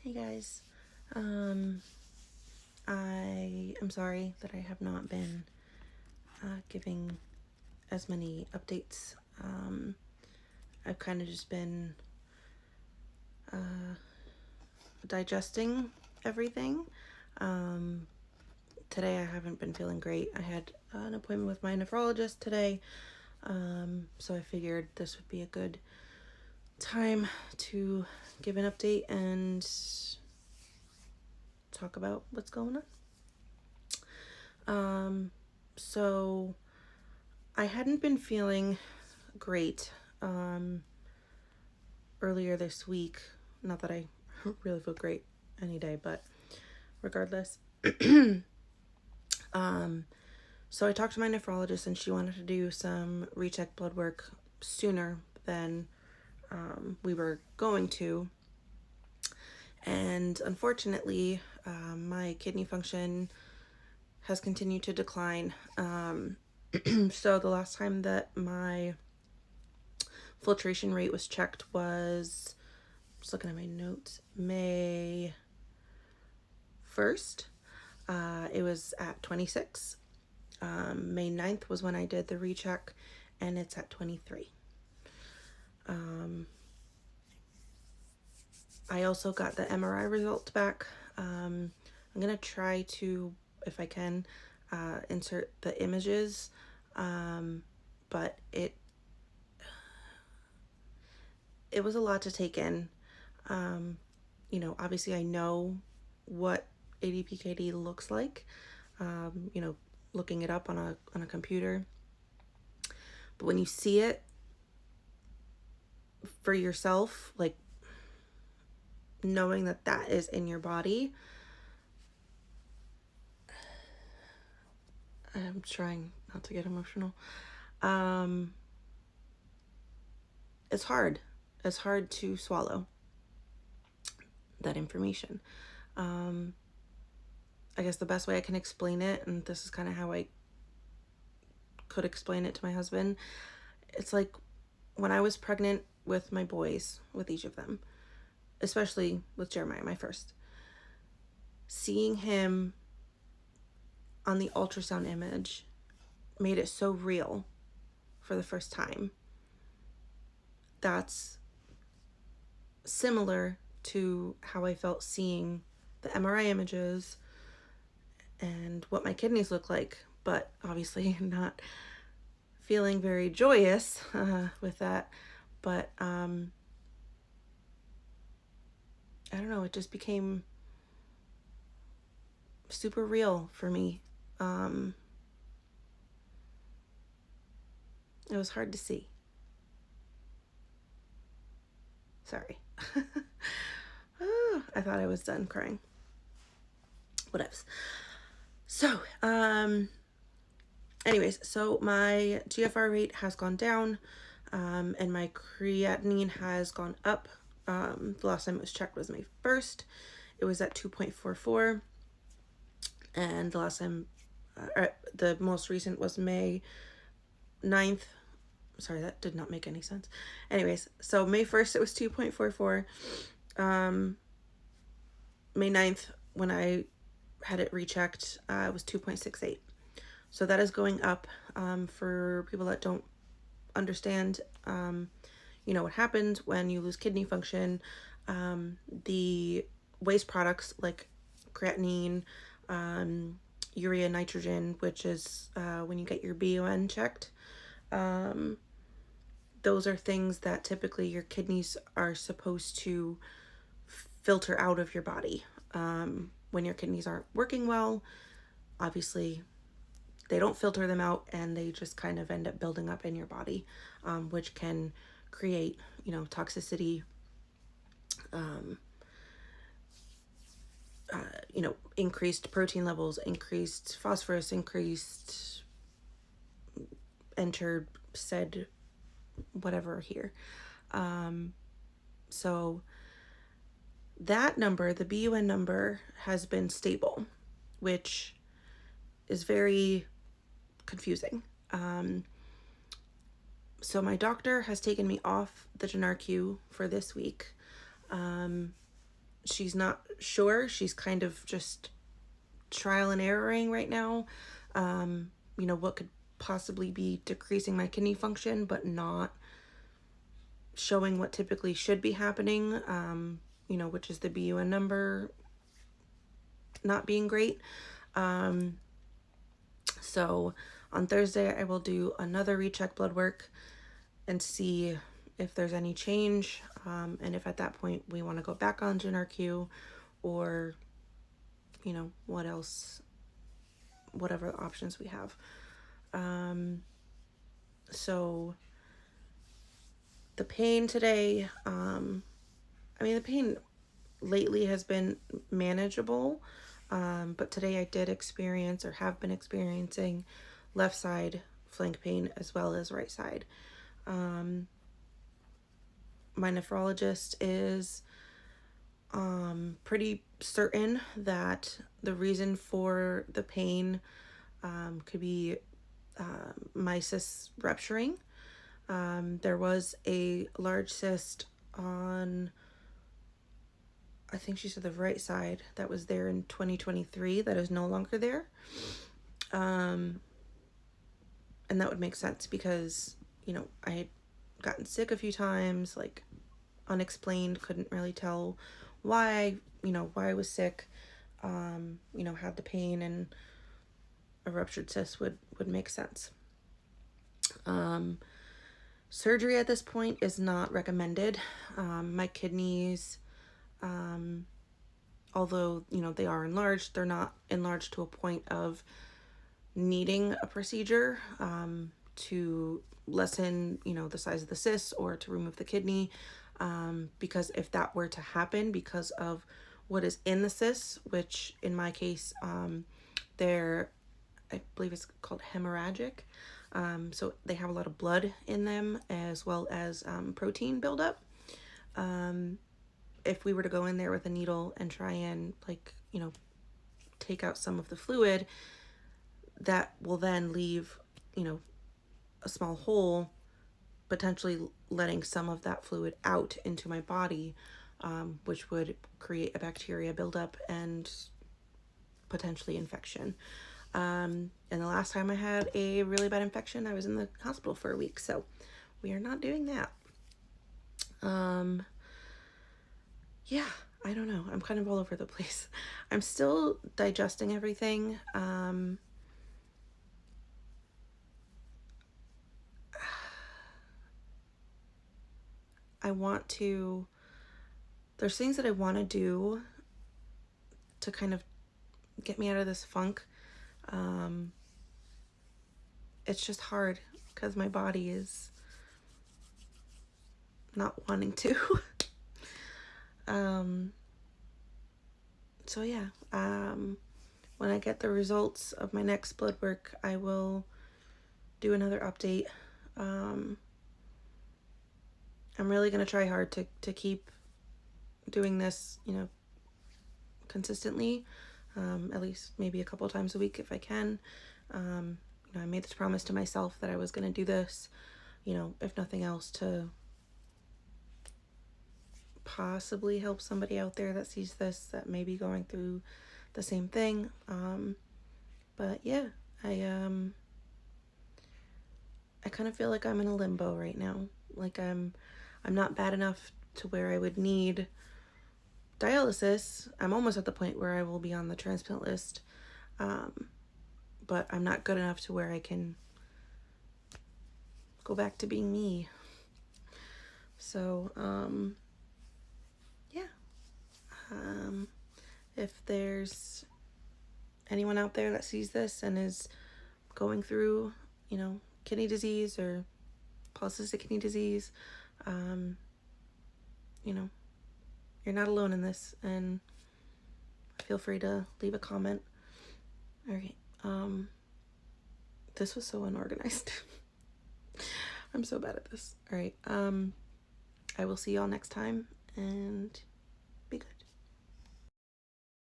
Hey guys, um, I am sorry that I have not been giving as many updates. I've kind of just been digesting everything. Um, Today I haven't been feeling great. I had an appointment with my nephrologist today, so I figured this would be a good time to give an update and talk about what's going on. So I hadn't been feeling great earlier this week. Not that I really feel great any day, but regardless. So I talked to my nephrologist and she wanted to do some recheck blood work sooner than we were going to. And unfortunately, my kidney function has continued to decline. So the last time that my filtration rate was checked was, just looking at my notes, May 1st. It was at 26. May 9th was when I did the recheck, and it's at 23. I also got the MRI results back. I'm going to try to, if I can, insert the images, but it was a lot to take in. Obviously I know what ADPKD looks like, looking it up on a computer. But when you see it for yourself, like knowing that that is in your body, I'm trying not to get emotional. It's hard. It's hard to swallow that information. I guess the best way I can explain it, and this is kind of how I could explain it to my husband, it's like when I was pregnant with my boys, with each of them, especially with Jeremiah, my first, seeing him on the ultrasound image made it so real for the first time. That's similar to how I felt seeing the MRI images and what my kidneys look like, but obviously not feeling very joyous with that. But I don't know, it just became super real for me. It was hard to see. Sorry. I thought I was done crying. Whatevs. So, anyways, so my GFR rate has gone down, and my creatinine has gone up. The last time it was checked was May 1st. It was at 2.44. And the last time, the most recent was May 9th. Sorry, that did not make any sense. Anyways, so May 1st, it was 2.44. May 9th, when I had it rechecked, it was 2.68. So that is going up. For people that don't understand, what happens when you lose kidney function, the waste products like creatinine, urea, nitrogen, which is when you get your BUN checked, those are things that typically your kidneys are supposed to filter out of your body. When your kidneys aren't working well, obviously they don't filter them out and they just kind of end up building up in your body, which can create, toxicity, increased protein levels, increased phosphorus, increased entered, said, whatever here. So that number, the BUN number, has been stable, which is very confusing. So my doctor has taken me off the Genarq for this week. she's not sure. She's kind of just trial and erroring right now. What could possibly be decreasing my kidney function, but not showing what typically should be happening, which is the BUN number not being great. So on Thursday, I will do another recheck blood work and see if there's any change, and if at that point we want to go back on GnRQ, or what else, whatever options we have. So the pain today, the pain lately has been manageable, but today I did experience, or have been experiencing, left side flank pain as well as right side. My nephrologist is pretty certain that the reason for the pain could be my cyst rupturing. There was a large cyst on, I think she said, the right side that was there in 2023 that is no longer there. And that would make sense because, I had gotten sick a few times, like unexplained, couldn't really tell why I was sick. Had the pain, and a ruptured cyst would make sense. Surgery at this point is not recommended. My kidneys, although, they are enlarged, they're not enlarged to a point of needing a procedure to lessen, the size of the cyst or to remove the kidney. Because if that were to happen because of what is in the cysts, which in my case, I believe it's called hemorrhagic. So they have a lot of blood in them, as well as protein buildup. If we were to go in there with a needle and try and take out some of the fluid, that will then leave, a small hole, potentially letting some of that fluid out into my body, which would create a bacteria buildup and potentially infection. And the last time I had a really bad infection, I was in the hospital for a week, so we are not doing that. Yeah, I don't know. I'm kind of all over the place. I'm still digesting everything. There's things that I want to do to kind of get me out of this funk. It's just hard because my body is not wanting to. So yeah, when I get the results of my next blood work, I will do another update. I'm really going to try hard to keep doing this, consistently, at least maybe a couple times a week if I can. I made this promise to myself that I was going to do this, if nothing else, to possibly help somebody out there that sees this, that may be going through the same thing. But yeah, I kind of feel like I'm in a limbo right now. Like I'm not bad enough to where I would need dialysis. I'm almost at the point where I will be on the transplant list. But I'm not good enough to where I can go back to being me. So, yeah. If there's anyone out there that sees this and is going through, kidney disease or polycystic kidney disease, you're not alone in this, and feel free to leave a comment. All right. This was so unorganized. I'm so bad at this. All right. I will see y'all next time, and